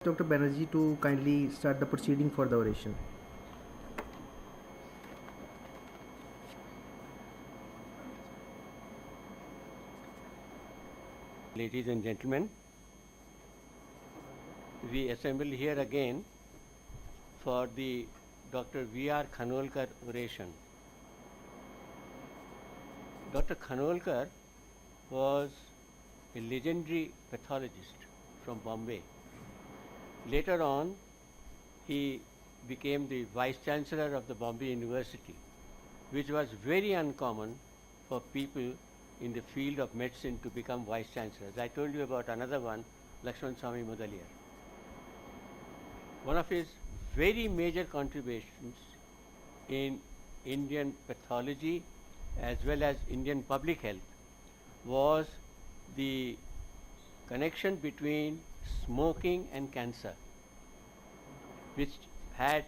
Dr. Banerjee to kindly start the proceeding for the oration. Ladies and gentlemen, we assemble here again for the Dr. V.R. Khanolkar oration. Dr. Khanolkar was a legendary pathologist from Bombay. Later on, he became the Vice Chancellor of the Bombay University, which was very uncommon for people in the field of medicine to become Vice Chancellors. I told you about another one, Lakshman Swami Mudaliar. One of his very major contributions in Indian pathology as well as Indian public health was the connection between smoking and cancer, which had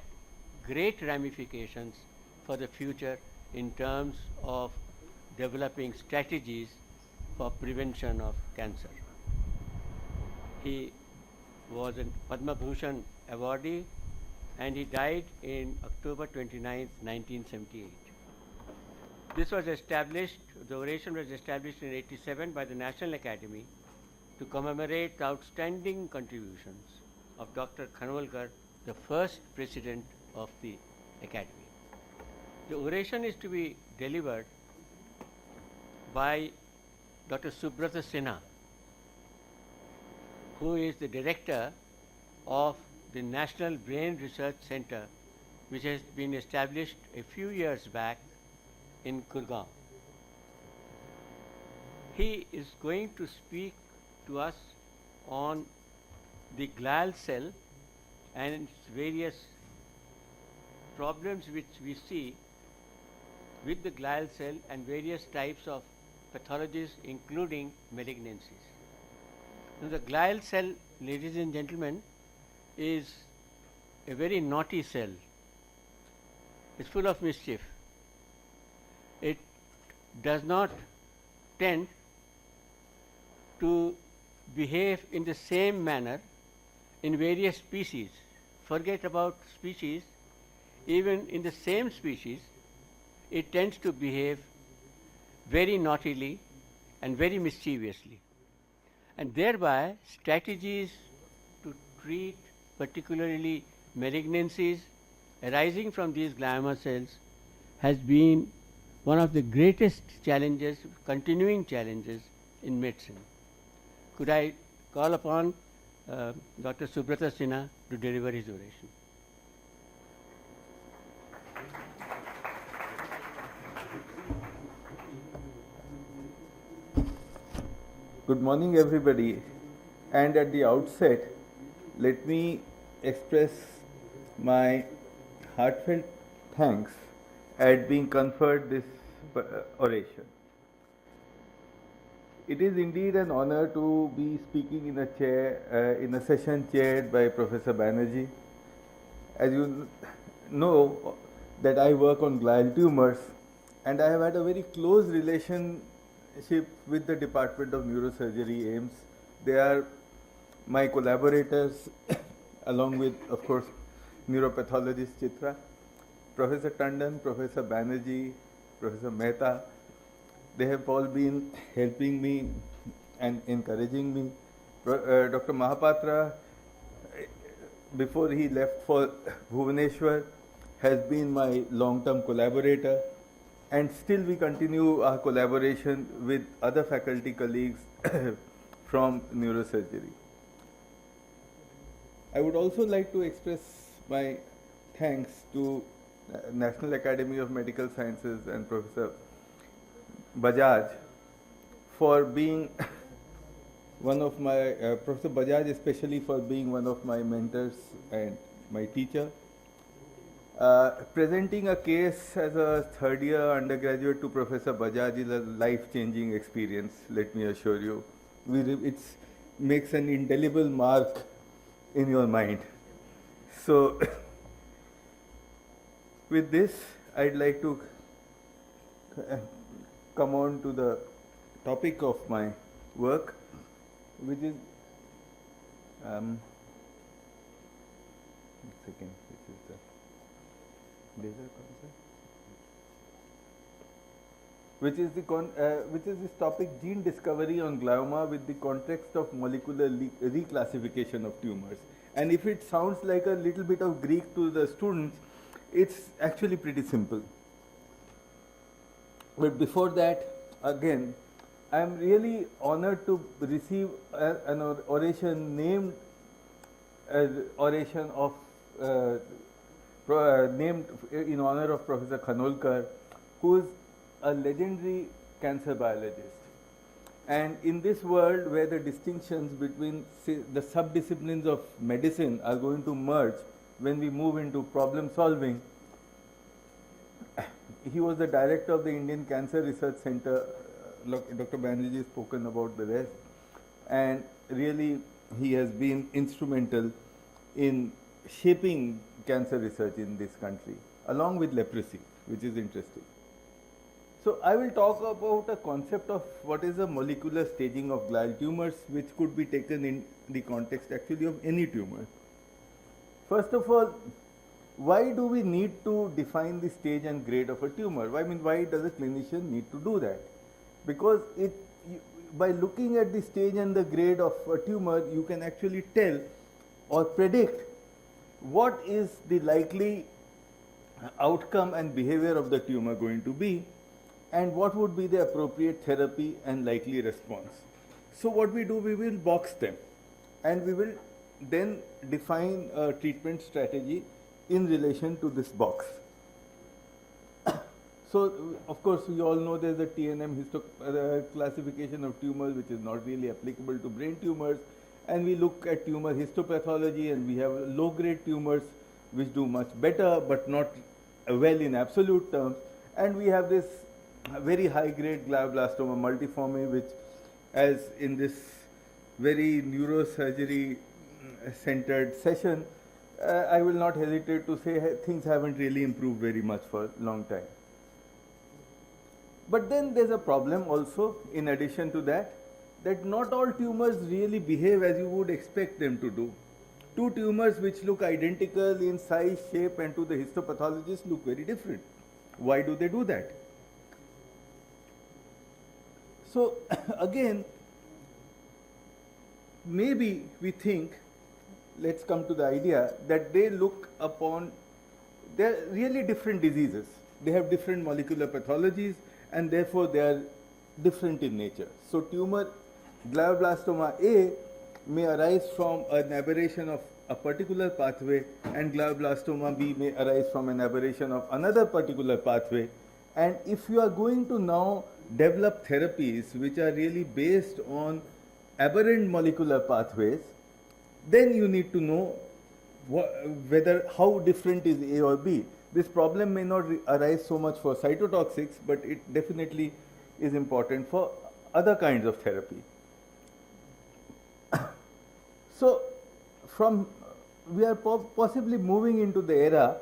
great ramifications for the future in terms of developing strategies for prevention of cancer. He was a Padma Bhushan awardee and he died in October 29, 1978. This was established, the oration was established in 1987 by the National Academy to commemorate the outstanding contributions of Dr. Khanolkar, the first president of the Academy. The oration is to be delivered by Dr. Subrata Sinha, who is the director of the National Brain Research Center, which has been established a few years back in Gurgaon. He is going to speak to us on the glial cell and its various problems which we see with the glial cell and various types of pathologies, including malignancies. Now, the glial cell, ladies and gentlemen, is a very naughty cell. It's full of mischief. It does not tend to behave in the same manner in various species. Forget about species, even in the same species, it tends to behave very naughtily and very mischievously. And thereby, strategies to treat particularly malignancies arising from these glioma cells has been one of the greatest challenges, continuing challenges in medicine. Could I call upon Dr. Subrata Sinha to deliver his oration? Good morning, everybody. And at the outset, let me express my heartfelt thanks at being conferred this oration. It is indeed an honor to be speaking in a session chaired by Professor Banerjee. As you know, that I work on glial tumors, and I have had a very close relationship with the Department of Neurosurgery, AIIMS. They are my collaborators, along with, of course, neuropathologist Chitra, Professor Tandon, Professor Banerjee, Professor Mehta. They have all been helping me and encouraging me. Dr. Mahapatra, before he left for Bhubaneswar, has been my long-term collaborator, and still we continue our collaboration with other faculty colleagues from neurosurgery. I would also like to express my thanks to National Academy of Medical Sciences and Professor Bajaj for being one of my, Professor Bajaj especially for being one of my mentors and my teacher. Presenting a case as a third year undergraduate to Professor Bajaj is a life-changing experience, let me assure you. It makes an indelible mark in your mind. So, with this, I'd like to come on to the topic of my work, which is laser concept, which is this topic, gene discovery on glioma with the context of molecular reclassification of tumors. And if it sounds like a little bit of Greek to the students, it's actually pretty simple. But before that, again, I am really honored to receive an oration named oration of named in honor of Professor Khanolkar, who is a legendary cancer biologist. And in this world where the distinctions between the subdisciplines of medicine are going to merge when we move into problem solving, he was the director of the Indian Cancer Research Center. Dr. Banerjee has spoken about the rest. And really, he has been instrumental in shaping cancer research in this country, along with leprosy, which is interesting. So I will talk about a concept of what is a molecular staging of glial tumors, which could be taken in the context actually of any tumor. First of all, why do we need to define the stage and grade of a tumor? I mean, why does a clinician need to do that? Because by looking at the stage and the grade of a tumor, you can actually tell or predict what is the likely outcome and behavior of the tumor going to be, and what would be the appropriate therapy and likely response. So what we do, we will box them, and we will then define a treatment strategy in relation to this box. So, of course, we all know there's a TNM classification of tumors, which is not really applicable to brain tumors. And we look at tumor histopathology, and we have low-grade tumors, which do much better, but not well in absolute terms. And we have this very high-grade glioblastoma multiforme, which, as in this very neurosurgery-centered session, I will not hesitate to say things haven't really improved very much for a long time. But then there's a problem also, in addition to that not all tumors really behave as you would expect them to do. Two tumors which look identical in size, shape, and to the histopathologist look very different. Why do they do that? So again, maybe we think, let's come to the idea that they look upon, they're really different diseases. They have different molecular pathologies, and therefore they are different in nature. So tumor glioblastoma A may arise from an aberration of a particular pathway, and glioblastoma B may arise from an aberration of another particular pathway. And if you are going to now develop therapies which are really based on aberrant molecular pathways, then you need to know how different is A or B. This problem may not arise so much for cytotoxics, but it definitely is important for other kinds of therapy. So, we are possibly moving into the era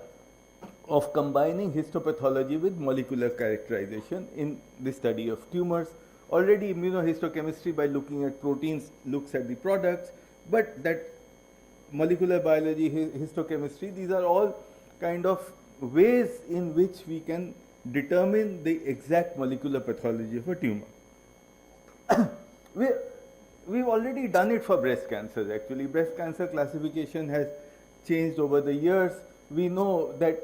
of combining histopathology with molecular characterization in the study of tumors. Already immunohistochemistry, by looking at proteins, looks at the products, but that molecular biology, histochemistry, these are all kind of ways in which we can determine the exact molecular pathology of a tumor. We've already done it for breast cancers. Actually, breast cancer classification has changed over the years. We know that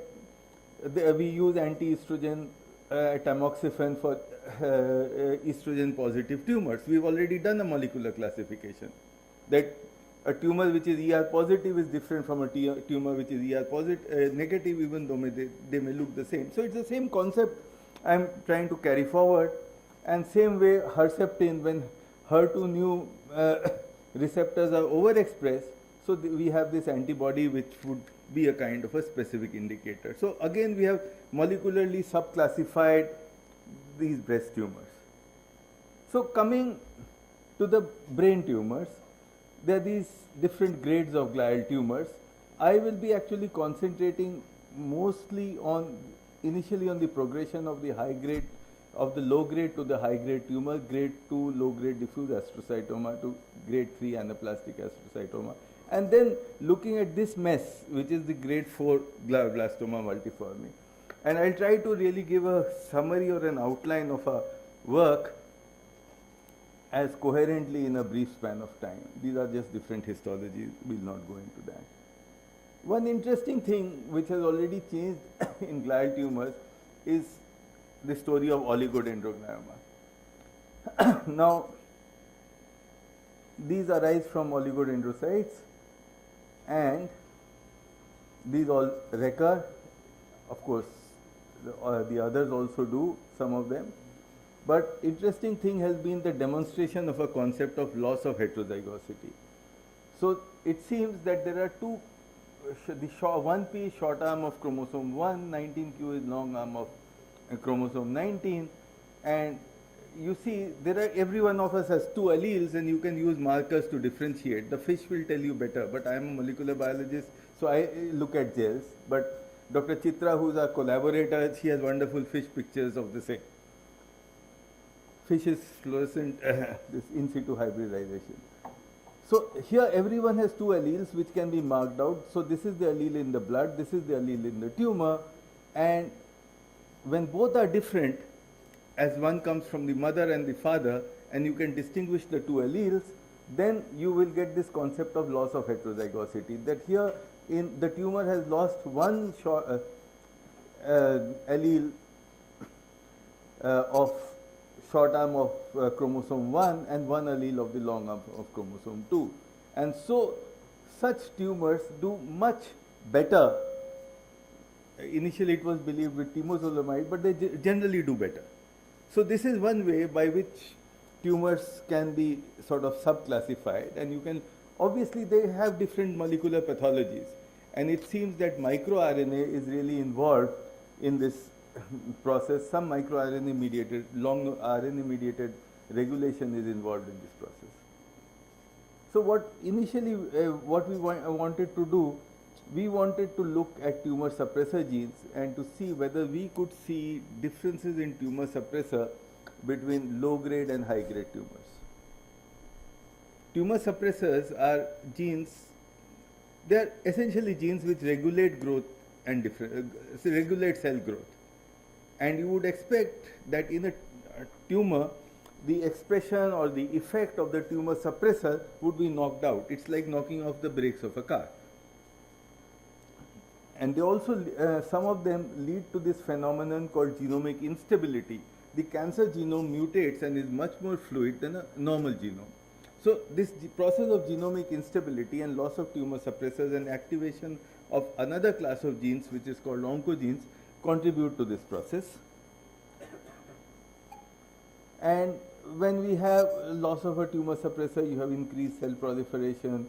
we use anti-estrogen tamoxifen for estrogen positive tumors. We've already done a molecular classification that a tumor which is ER positive is different from a tumor which is ER negative, even though they may look the same. So it's the same concept I'm trying to carry forward. And same way, Herceptin, when HER2 new receptors are overexpressed, so we have this antibody which would be a kind of a specific indicator. So again, we have molecularly subclassified these breast tumors. So coming to the brain tumors, there are these different grades of glial tumors. I will be actually concentrating mostly initially on the progression of the high grade, of the low grade to the high grade tumor, grade 2 low grade diffuse astrocytoma to grade 3 anaplastic astrocytoma, and then looking at this mess, which is the grade 4 glioblastoma multiforme. And I'll try to really give a summary or an outline of a work as coherently in a brief span of time. These are just different histologies, we'll not go into that. One interesting thing which has already changed in glial tumors is the story of oligodendroglioma. Now, these arise from oligodendrocytes and these all recur. Of course, the others also do, some of them. But interesting thing has been the demonstration of a concept of loss of heterozygosity. So it seems that there are two, the 1p is short arm of chromosome 1, 19q is long arm of chromosome 19, and you see there are, every one of us has two alleles and you can use markers to differentiate. The fish will tell you better, but I am a molecular biologist, so I look at gels. But Dr. Chitra, who is our collaborator, she has wonderful fish pictures of the same. Fish is fluorescent, this in situ hybridization. So here everyone has two alleles which can be marked out. So this is the allele in the blood, this is the allele in the tumor, and when both are different, as one comes from the mother and the father, and you can distinguish the two alleles, then you will get this concept of loss of heterozygosity, that here in the tumor has lost one allele of short arm of chromosome 1 and one allele of the long arm of chromosome 2. And so such tumors do much better. Initially it was believed with temozolomide, but they generally do better. So this is one way by which tumors can be sort of subclassified, and you can, obviously they have different molecular pathologies, and it seems that microRNA is really involved in this process. Some microRNA mediated, long RNA mediated regulation is involved in this process. So what initially what we wanted to do, we wanted to look at tumor suppressor genes and to see whether we could see differences in tumor suppressor between low grade and high grade tumors. Tumor suppressors are genes, they are essentially genes which regulate growth and regulate cell growth. And you would expect that in a tumor, the expression or the effect of the tumor suppressor would be knocked out. It's like knocking off the brakes of a car. And they also, some of them lead to this phenomenon called genomic instability. The cancer genome mutates and is much more fluid than a normal genome. So this process of genomic instability and loss of tumor suppressors and activation of another class of genes, which is called oncogenes, contribute to this process. And when we have loss of a tumor suppressor, you have increased cell proliferation,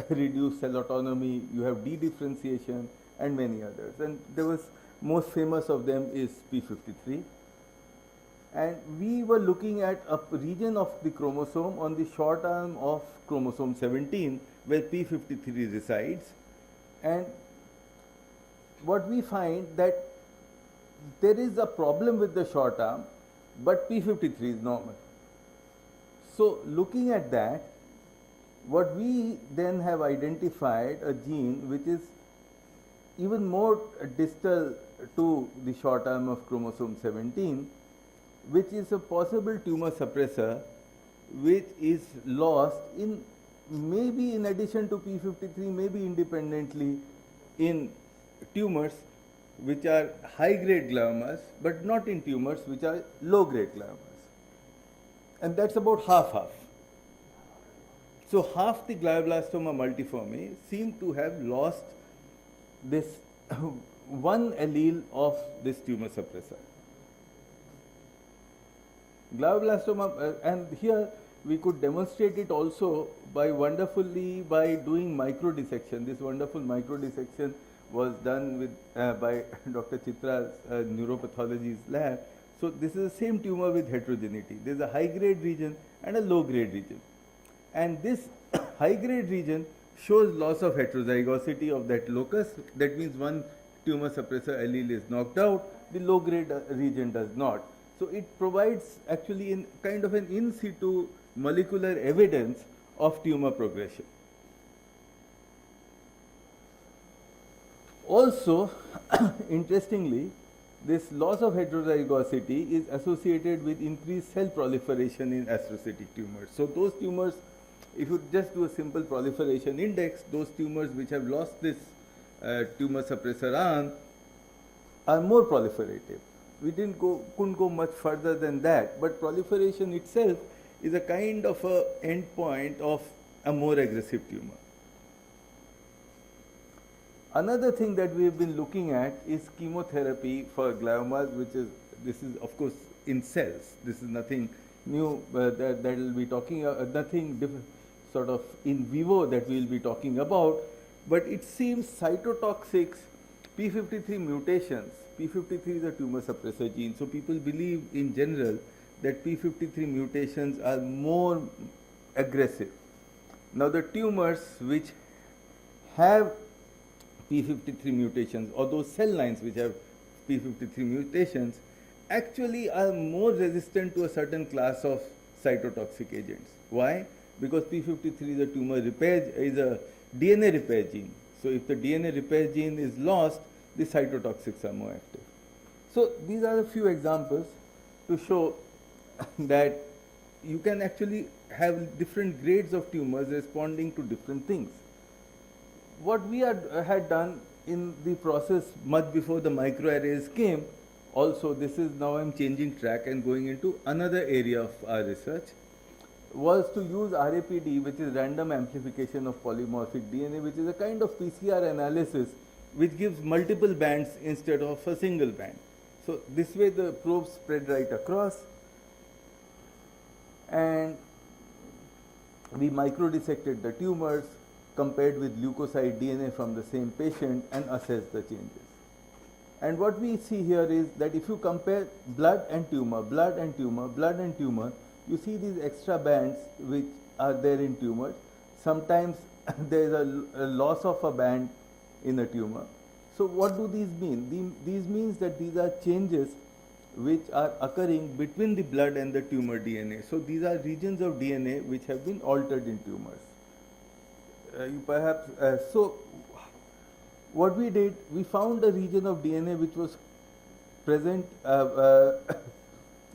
reduced cell autonomy, you have dedifferentiation, and many others. And there was, most famous of them is p53. And we were looking at a region of the chromosome on the short arm of chromosome 17 where p53 resides. And what we find that there is a problem with the short arm, but p53 is normal. So looking at that, what we then have identified a gene which is even more distal to the short arm of chromosome 17, which is a possible tumor suppressor which is lost in, maybe in addition to p53, maybe independently, in tumors which are high grade gliomas, but not in tumors which are low grade gliomas. And that's about half-half. So half the glioblastoma multiforme seem to have lost this one allele of this tumor suppressor. Glioblastoma, and here we could demonstrate it also by wonderfully by doing microdissection. This wonderful microdissection was done with by Dr. Chitra's neuropathology's lab. So this is the same tumor with heterogeneity. There is a high grade region and a low grade region. And this high grade region shows loss of heterozygosity of that locus. That means one tumor suppressor allele is knocked out, the low grade region does not. So it provides actually in kind of an in situ molecular evidence of tumor progression. Also, interestingly, this loss of heterozygosity is associated with increased cell proliferation in astrocytic tumors. So those tumors, if you just do a simple proliferation index, those tumors which have lost this tumor suppressor arm are more proliferative. We couldn't go much further than that, but proliferation itself is a kind of a endpoint of a more aggressive tumor. Another thing that we have been looking at is chemotherapy for gliomas, this is of course in cells. This is nothing new that we'll be talking, nothing different, sort of in vivo that we will be talking about, but it seems cytotoxics, p53 mutations, p53 is a tumor suppressor gene, so people believe in general that p53 mutations are more aggressive. Now the tumors which have p53 mutations, or those cell lines which have p53 mutations, actually are more resistant to a certain class of cytotoxic agents. Why? Because p53 is a tumor repair, is a DNA repair gene. So if the DNA repair gene is lost, the cytotoxics are more active. So these are a few examples to show that you can actually have different grades of tumors responding to different things. What we had done in the process much before the microarrays came, also this is now I'm changing track and going into another area of our research, was to use RAPD, which is random amplification of polymorphic DNA, which is a kind of PCR analysis which gives multiple bands instead of a single band. So this way the probes spread right across, and we microdissected the tumors, compared with leukocyte DNA from the same patient, and assessed the changes. And what we see here is that if you compare blood and tumor, blood and tumor, blood and tumor, you see these extra bands which are there in tumors. Sometimes there is a loss of a band in a tumor. So what do these mean? These means that these are changes which are occurring between the blood and the tumor DNA. So these are regions of DNA which have been altered in tumors. So what we did, we found a region of DNA which was present,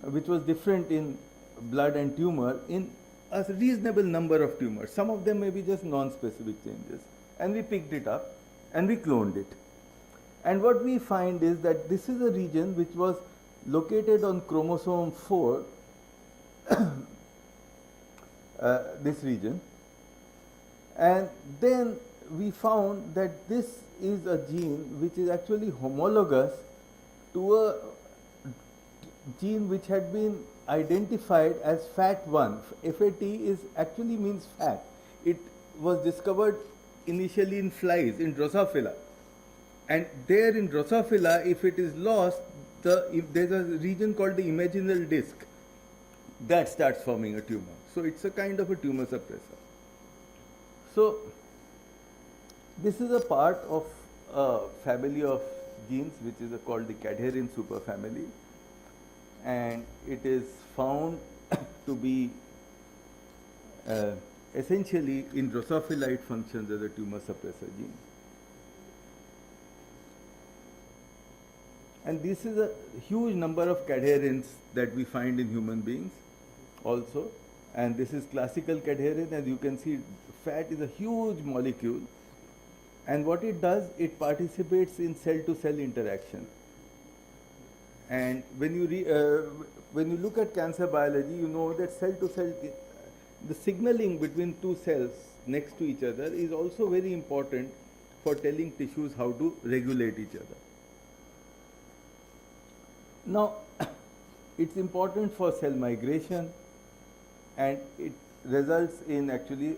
which was different in blood and tumor in a reasonable number of tumors. Some of them may be just non-specific changes. And we picked it up and we cloned it. And what we find is that this is a region which was located on chromosome 4, this region. And then we found that this is a gene which is actually homologous to a gene which had been identified as FAT1. FAT is actually means fat. It was discovered initially in flies, in Drosophila. And there in Drosophila, if it is lost, if there's a region called the imaginal disc that starts forming a tumor. So it's a kind of a tumor suppressor. So this is a part of a family of genes which is called the cadherin superfamily, and it is found to be essentially in Drosophila it functions as a tumor suppressor gene. And this is a huge number of cadherins that we find in human beings also. And this is classical cadherin. As you can see, fat is a huge molecule. And what it does, it participates in cell-to-cell interaction. And when you look at cancer biology, you know that cell-to-cell, the signaling between two cells next to each other is also very important for telling tissues how to regulate each other. Now, it's important for cell migration, and it results in actually,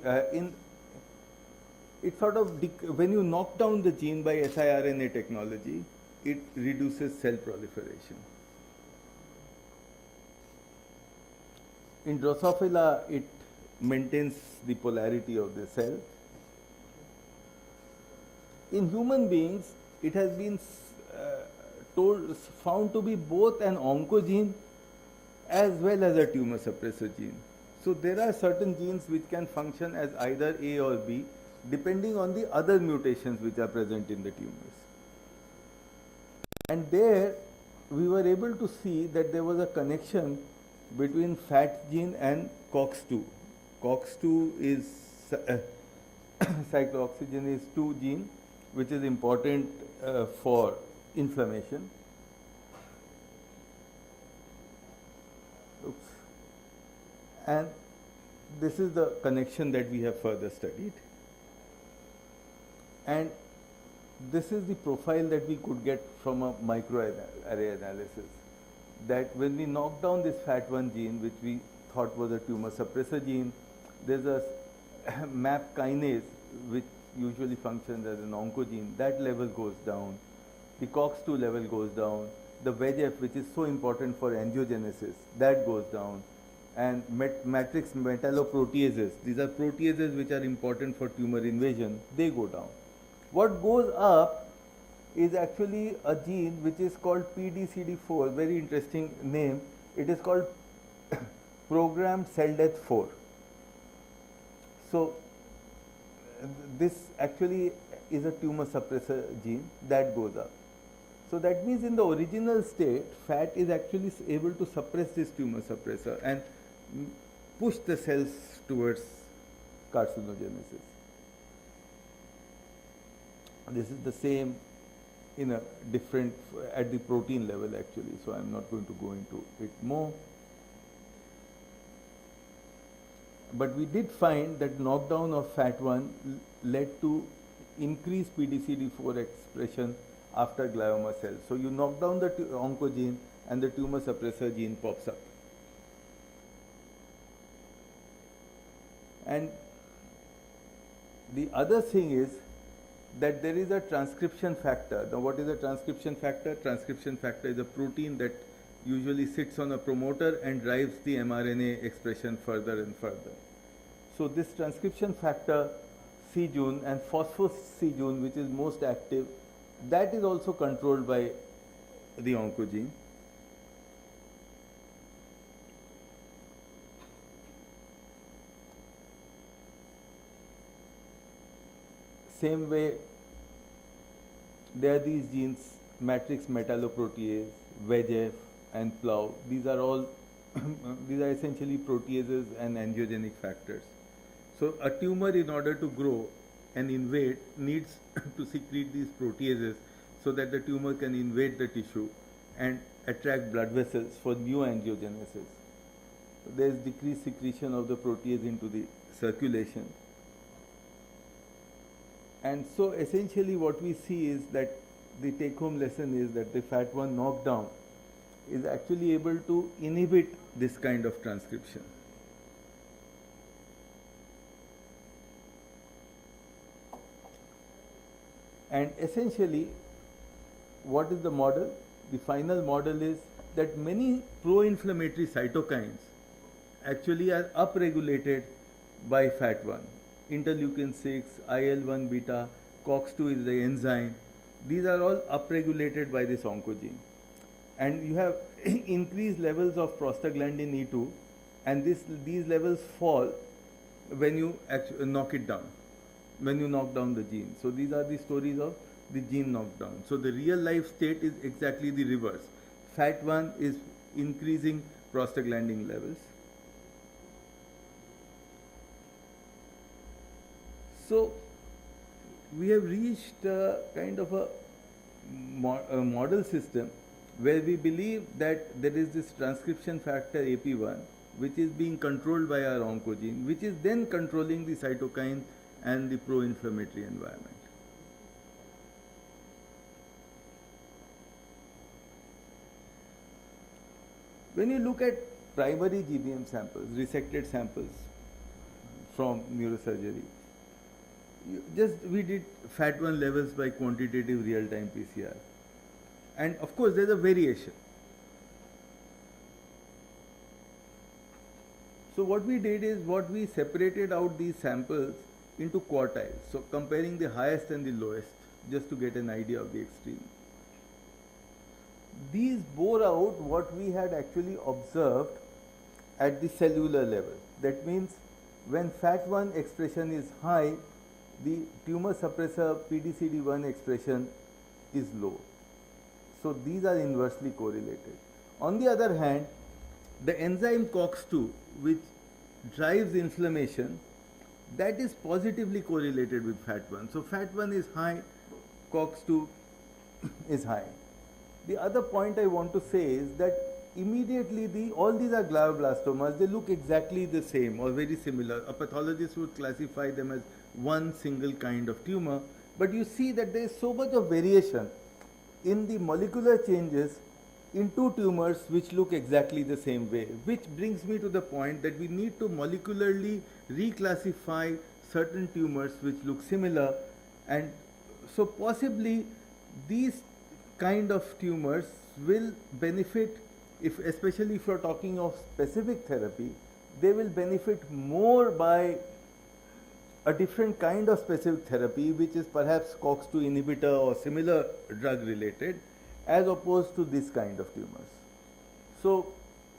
it sort of, when you knock down the gene by siRNA technology, it reduces cell proliferation. In Drosophila, it maintains the polarity of the cell. In human beings, it has been found to be both an oncogene as well as a tumor suppressor gene. So there are certain genes which can function as either A or B depending on the other mutations which are present in the tumors. And there we were able to see that there was a connection between FAT gene and COX2. COX2 is cyclooxygenase 2 gene, which is important for inflammation. Oops. And this is the connection that we have further studied. And this is the profile that we could get from a microarray analysis. That when we knock down this FAT1 gene, which we thought was a tumor suppressor gene, there's a MAP kinase, which usually functions as an oncogene, that level goes down. The COX2 level goes down. The VEGF, which is so important for angiogenesis, that goes down. And matrix metalloproteases, these are proteases which are important for tumor invasion, they go down. What goes up is actually a gene which is called PDCD4, very interesting name. It is called programmed cell death 4. So this actually is a tumor suppressor gene that goes up. So that means in the original state, fat is actually able to suppress this tumor suppressor and push the cells towards carcinogenesis. This is the same in a different, at the protein level actually, so I am not going to go into it more. But we did find that knockdown of FAT1 led to increased PDCD4 expression after glioma cells. So you knock down the oncogene and the tumor suppressor gene pops up. And the other thing is that there is a transcription factor. Now what is a transcription factor? Transcription factor is a protein that usually sits on a promoter and drives the mRNA expression further and further. So this transcription factor C-jun and phosphor C-jun, which is most active, that is also controlled by the oncogene. Same way, there are these genes, matrix metalloprotease, VEGF, and plow. These are all, these are essentially proteases and angiogenic factors. So a tumor, in order to grow and invade, needs to secrete these proteases so that the tumor can invade the tissue and attract blood vessels for new angiogenesis. So there is decreased secretion of the protease into the circulation. And so essentially what we see is that the take-home lesson is that the FAT1 knockdown is actually able to inhibit this kind of transcription. And essentially, what is the model? The final model is that many pro-inflammatory cytokines actually are upregulated by FAT1. Interleukin 6, IL-1 beta, COX2 is the enzyme. These are all upregulated by this oncogene. And you have increased levels of prostaglandin E2, and these levels fall when you knock it down, when you knock down the gene. So these are the stories of the gene knockdown. So the real life state is exactly the reverse. FAT1 is increasing prostaglandin levels. So we have reached a kind of a model system where we believe that there is this transcription factor AP1 which is being controlled by our oncogene, which is then controlling the cytokine and the pro-inflammatory environment. When you look at primary GBM samples, resected samples from neurosurgery, we did FAT1 levels by quantitative real-time PCR. And of course, there's a variation. So what we did is we separated out these samples into quartiles. So comparing the highest and the lowest, just to get an idea of the extreme. These bore out what we had actually observed at the cellular level. That means when FAT1 expression is high, the tumor suppressor PDCD1 expression is low. So these are inversely correlated. On the other hand, the enzyme COX-2, which drives inflammation, that is positively correlated with FAT1. So FAT1 is high, COX-2 is high. The other point I want to say is that immediately all these are glioblastomas, they look exactly the same or very similar. A pathologist would classify them as one single kind of tumor, but you see that there is so much of variation in the molecular changes in two tumors which look exactly the same way, which brings me to the point that we need to molecularly reclassify certain tumors which look similar, and so possibly these kind of tumors will benefit, if especially if you're talking of specific therapy, they will benefit more by a different kind of specific therapy, which is perhaps COX-2 inhibitor or similar drug related, as opposed to this kind of tumors. So,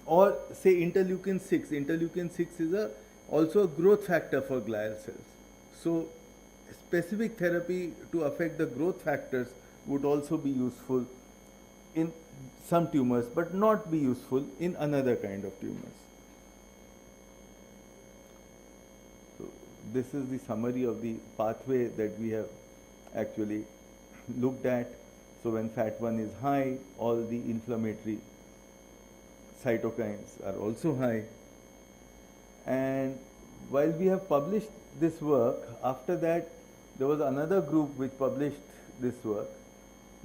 or say interleukin 6. Interleukin 6 is also a growth factor for glial cells. So, specific therapy to affect the growth factors would also be useful in some tumors, but not be useful in another kind of tumors. So, this is the summary of the pathway that we have actually looked at. So when FAT1 is high, all the inflammatory cytokines are also high. And while we have published this work, after that there was another group which published this work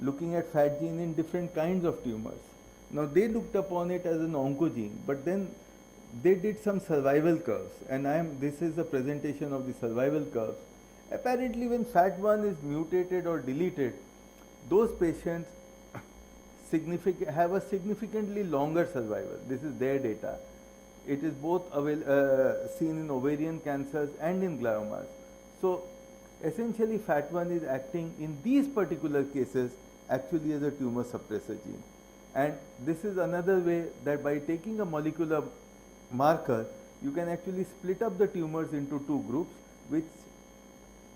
looking at fat gene in different kinds of tumors. Now they looked upon it as an oncogene, but then they did some survival curves, and this is a presentation of the survival curves. Apparently when FAT1 is mutated or deleted, those patients have a significantly longer survival. This is their data. It is both seen in ovarian cancers and in gliomas. So essentially FAT1 is acting in these particular cases actually as a tumor suppressor gene. And this is another way that by taking a molecular marker, you can actually split up the tumors into two groups which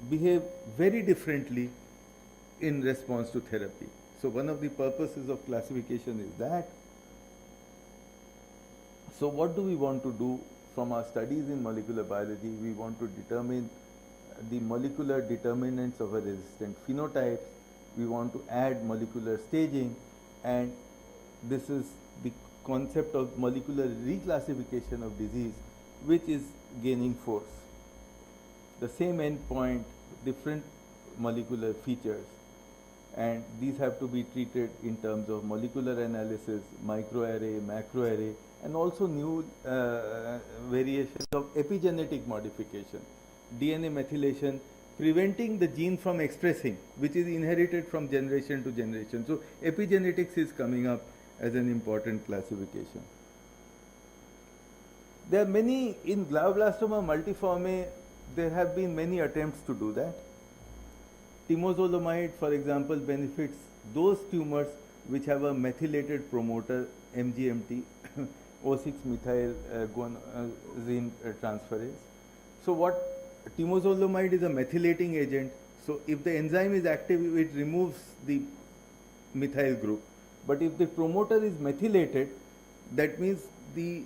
behave very differently in response to therapy. So one of the purposes of classification is that. So what do we want to do from our studies in molecular biology? We want to determine the molecular determinants of a resistant phenotype. We want to add molecular staging, and this is the concept of molecular reclassification of disease which is gaining force. The same endpoint, different molecular features, and these have to be treated in terms of molecular analysis, microarray, macroarray, and also new variations of epigenetic modification, DNA methylation, preventing the gene from expressing, which is inherited from generation to generation. So epigenetics is coming up as an important classification. There are many, in glioblastoma multiforme, there have been many attempts to do that. Temozolomide, for example, benefits those tumors which have a methylated promoter, MGMT, O6-methyl guanosine transferase. So what temozolomide is a methylating agent. So if the enzyme is active, it removes the methyl group. But if the promoter is methylated, that means the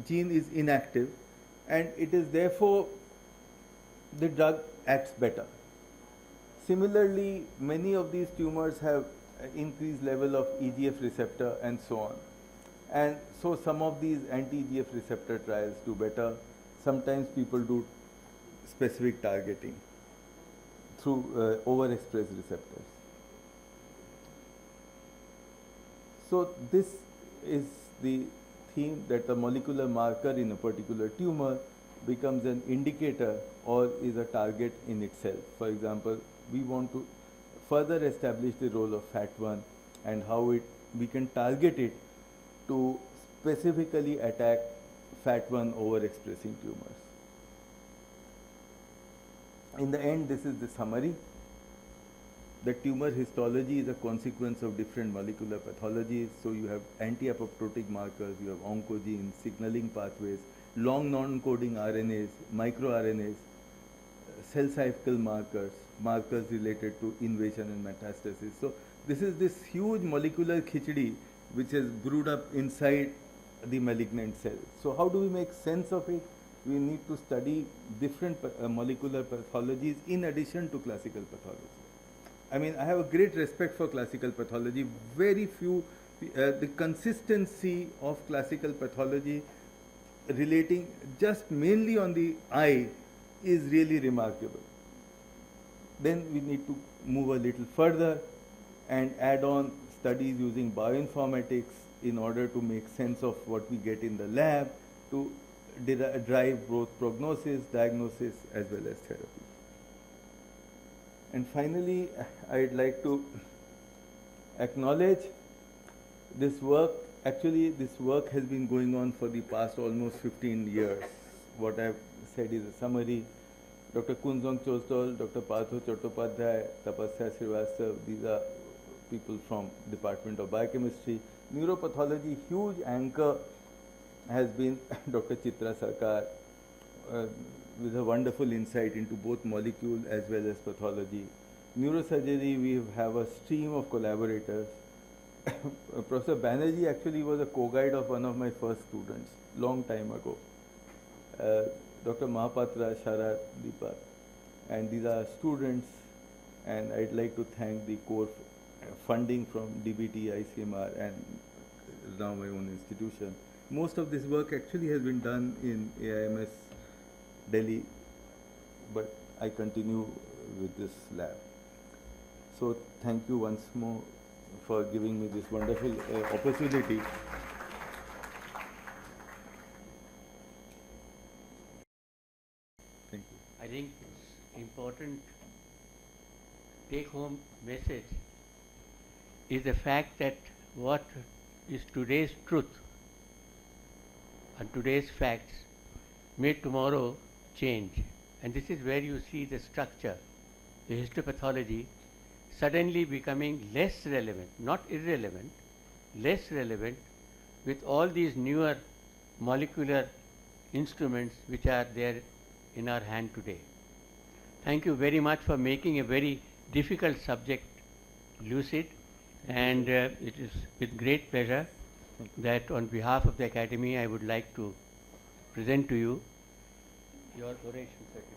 gene is inactive, and it is therefore the drug acts better. Similarly, many of these tumors have increased level of EGF receptor and so on. And so some of these anti-EGF receptor trials do better. Sometimes people do specific targeting through overexpressed receptors. So this is the theme, that the molecular marker in a particular tumor becomes an indicator or is a target in itself. For example, we want to further establish the role of FAT1 and how we can target it to specifically attack FAT1 overexpressing tumors. In the end, this is the summary. The tumor histology is a consequence of different molecular pathologies. So you have anti-apoptotic markers, you have oncogenes, signaling pathways, long non-coding RNAs, microRNAs, cell cycle markers, markers related to invasion and metastasis. So This is this huge molecular khichdi which is brewed up inside the malignant cell. So how do we make sense of it? We need to study different molecular pathologies in addition to classical pathology. I mean, I have a great respect for classical pathology. Very few, the consistency of classical pathology relating just mainly on the eye is really remarkable. Then we need to move a little further and add on studies using bioinformatics in order to make sense of what we get in the lab to drive both prognosis, diagnosis as well as therapy. And finally, I'd like to acknowledge this work. Actually, this work has been going on for the past almost 15 years. What I've said is a summary. Dr. Kunzong Chostol, Dr. Partho Chattopadhyay, Tapasya Srivastava, these are people from Department of Biochemistry. Neuropathology, huge anchor has been Dr. Chitra Sarkar, with a wonderful insight into both molecule as well as pathology. Neurosurgery, we have a stream of collaborators. Professor Banerjee actually was a co-guide of one of my first students, long time ago. Dr. Mahapatra, Sharat, Deepa, and these are students, and I'd like to thank the core funding from DBT, ICMR, and now my own institution. Most of this work actually has been done in AIIMS Delhi, but I continue with this lab. So thank you once more for giving me this wonderful opportunity. Thank you. I think it's important take-home message is the fact that what is today's truth and today's facts may tomorrow change. And this is where you see the structure, the histopathology suddenly becoming less relevant, not irrelevant, less relevant with all these newer molecular instruments which are there in our hand today. Thank you very much for making a very difficult subject lucid, and it is with great pleasure that on behalf of the Academy I would like to present to you your oration certificate.